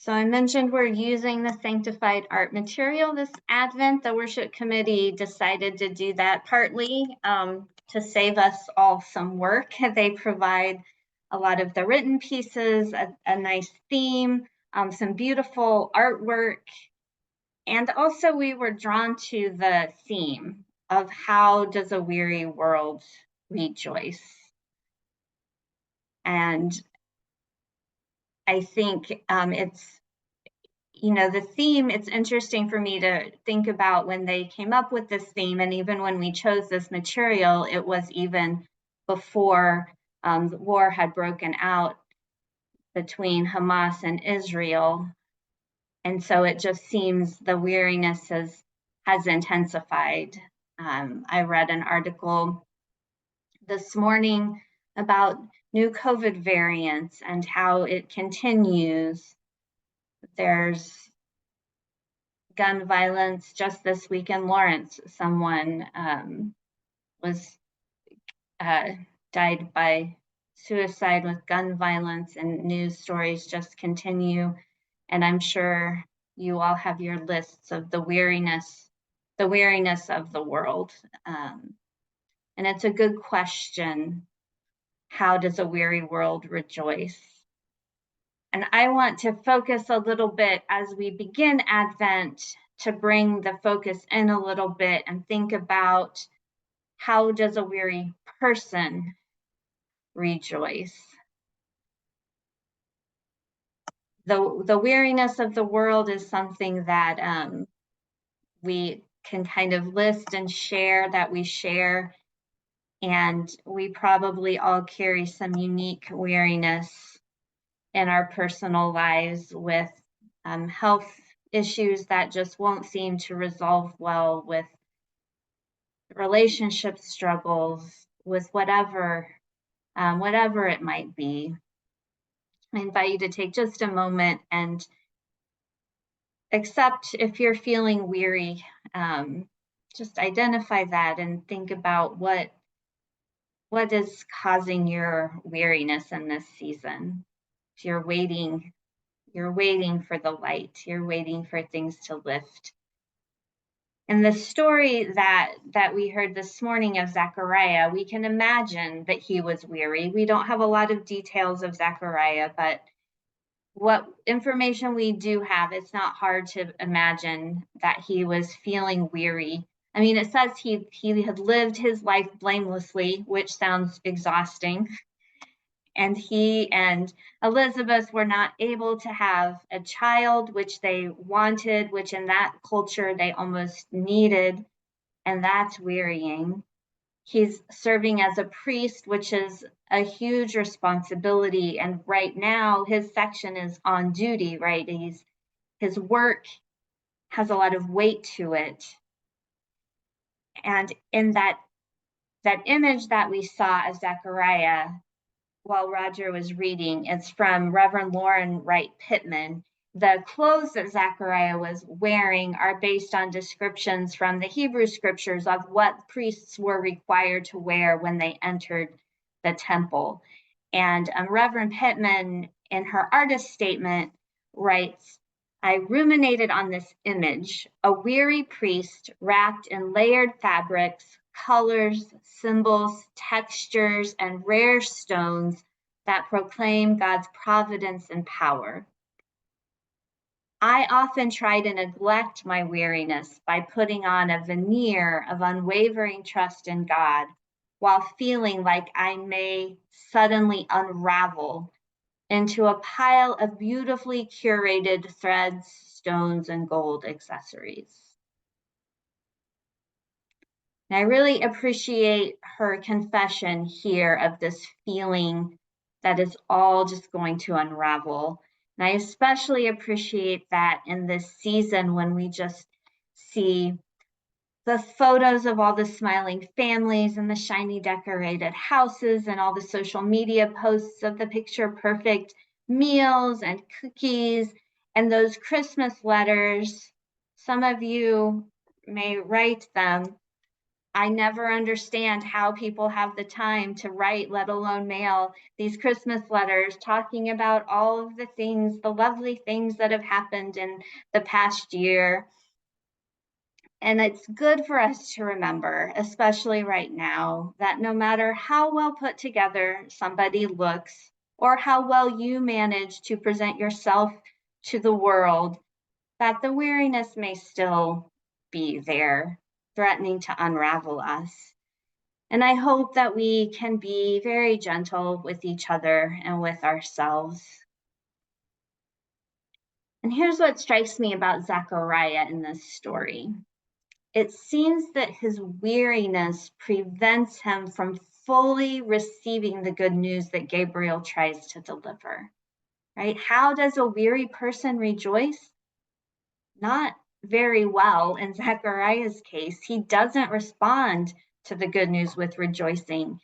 So I mentioned we're using the sanctified art material this Advent. The worship committee decided to do that partly to save us all some work. They provide a lot of the written pieces, a nice theme, some beautiful artwork. And also we were drawn to the theme of how does a weary world rejoice? And I think it's, the theme, it's interesting for me to think about when they came up with this theme, and even when we chose this material, it was even before the war had broken out between Hamas and Israel. And so it just seems the weariness has intensified. I read an article this morning about new COVID variants and how it continues. There's gun violence. Just this week in Lawrence, someone died by suicide with gun violence, and news stories just continue. And I'm sure you all have your lists of the weariness of the world. And it's a good question. How does a weary world rejoice? And I want to focus a little bit as we begin Advent to bring the focus in a little bit and think about how does a weary person rejoice? The weariness of the world is something that we can kind of list and share, that we share. And we probably all carry some unique weariness in our personal lives with health issues that just won't seem to resolve well, with relationship struggles, with whatever it might be. I invite you to take just a moment and accept if you're feeling weary. Just identify that and think about what is causing your weariness in this season. If you're waiting for the light, you're waiting for things to lift. In the story that we heard this morning of Zechariah, we can imagine that he was weary. We don't have a lot of details of Zechariah, but what information we do have, it's not hard to imagine that he was feeling weary. I mean, it says he had lived his life blamelessly, which sounds exhausting. And he and Elizabeth were not able to have a child, which they wanted, which in that culture they almost needed, and that's wearying. He's serving as a priest, which is a huge responsibility. And right now, his section is on duty, right? His work has a lot of weight to it. And in that image that we saw of Zechariah, while Roger was reading, it's from Reverend Lauren Wright Pittman. The clothes that Zechariah was wearing are based on descriptions from the Hebrew scriptures of what priests were required to wear when they entered the temple. And Reverend Pittman, in her artist statement, writes, "I ruminated on this image, a weary priest wrapped in layered fabrics, colors, symbols, textures, and rare stones that proclaim God's providence and power. I often try to neglect my weariness by putting on a veneer of unwavering trust in God, while feeling like I may suddenly unravel into a pile of beautifully curated threads, stones, and gold accessories." And I really appreciate her confession here of this feeling that is all just going to unravel. And I especially appreciate that in this season when we just see the photos of all the smiling families and the shiny decorated houses and all the social media posts of the picture perfect meals and cookies and those Christmas letters. Some of you may write them. I never understand how people have the time to write, let alone mail, these Christmas letters talking about all of the things, the lovely things that have happened in the past year. And it's good for us to remember, especially right now, that no matter how well put together somebody looks or how well you manage to present yourself to the world, that the weariness may still be there, threatening to unravel us. And I hope that we can be very gentle with each other and with ourselves. And here's what strikes me about Zechariah in this story. It seems that his weariness prevents him from fully receiving the good news that Gabriel tries to deliver, right? How does a weary person rejoice? Not very well. In Zechariah's case, he doesn't respond to the good news with rejoicing.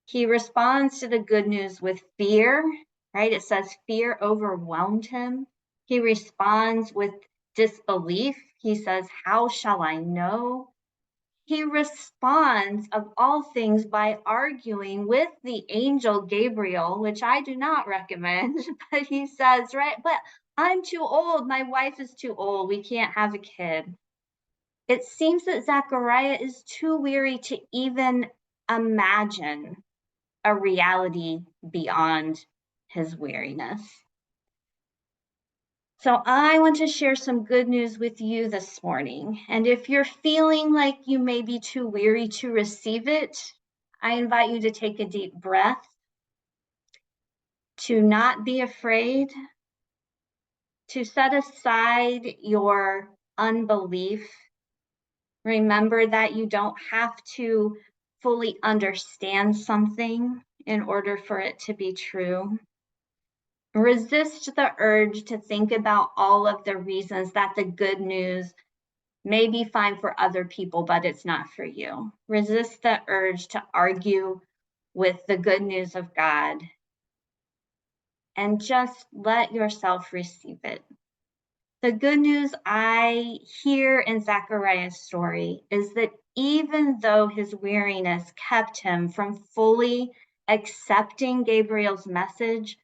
He responds to the good news with fear, right? It says fear overwhelmed him. He responds with disbelief. He says, "How shall I know?" He responds, of all things, by arguing with the angel Gabriel, which I do not recommend, but he says, right, but I'm too old. My wife is too old. We can't have a kid. It seems that Zechariah is too weary to even imagine a reality beyond his weariness. So I want to share some good news with you this morning. And if you're feeling like you may be too weary to receive it, I invite you to take a deep breath, to not be afraid, to set aside your unbelief. Remember that you don't have to fully understand something in order for it to be true. Resist the urge to think about all of the reasons that the good news may be fine for other people, but it's not for you. Resist the urge to argue with the good news of God and just let yourself receive it. The good news I hear in Zechariah's story is that even though his weariness kept him from fully accepting Gabriel's message,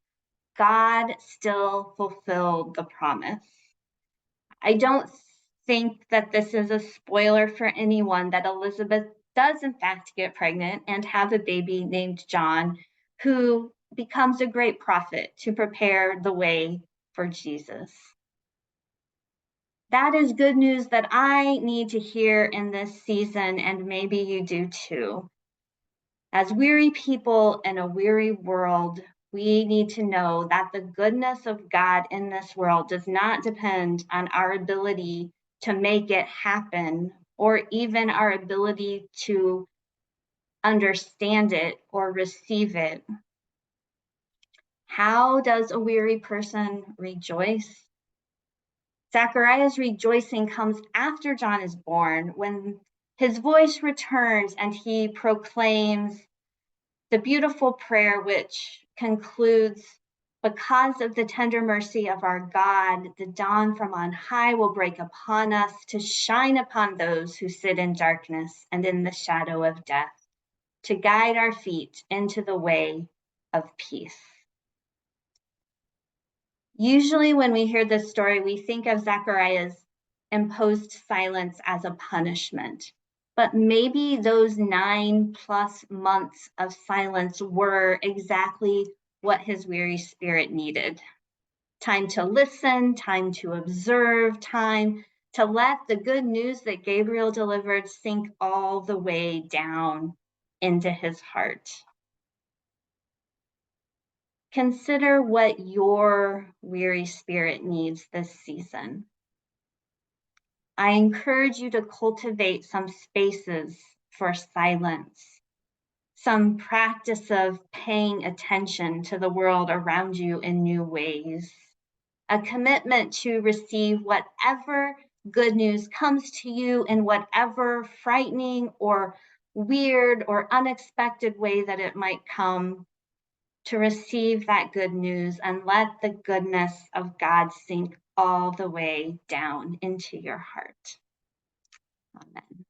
God still fulfilled the promise. I don't think that this is a spoiler for anyone that Elizabeth does in fact get pregnant and have a baby named John, who becomes a great prophet to prepare the way for Jesus. That is good news that I need to hear in this season, and maybe you do too. As weary people in a weary world, we need to know that the goodness of God in this world does not depend on our ability to make it happen or even our ability to understand it or receive it. How does a weary person rejoice? Zechariah's rejoicing comes after John is born, when his voice returns and he proclaims the beautiful prayer which concludes, "Because of the tender mercy of our God, the dawn from on high will break upon us to shine upon those who sit in darkness and in the shadow of death, to guide our feet into the way of peace." Usually when we hear this story, we think of Zechariah's imposed silence as a punishment. But maybe those 9+ months of silence were exactly what his weary spirit needed. Time to listen, time to observe, time to let the good news that Gabriel delivered sink all the way down into his heart. Consider what your weary spirit needs this season. I encourage you to cultivate some spaces for silence, some practice of paying attention to the world around you in new ways, a commitment to receive whatever good news comes to you in whatever frightening or weird or unexpected way that it might come, to receive that good news and let the goodness of God sink all the way down into your heart. Amen.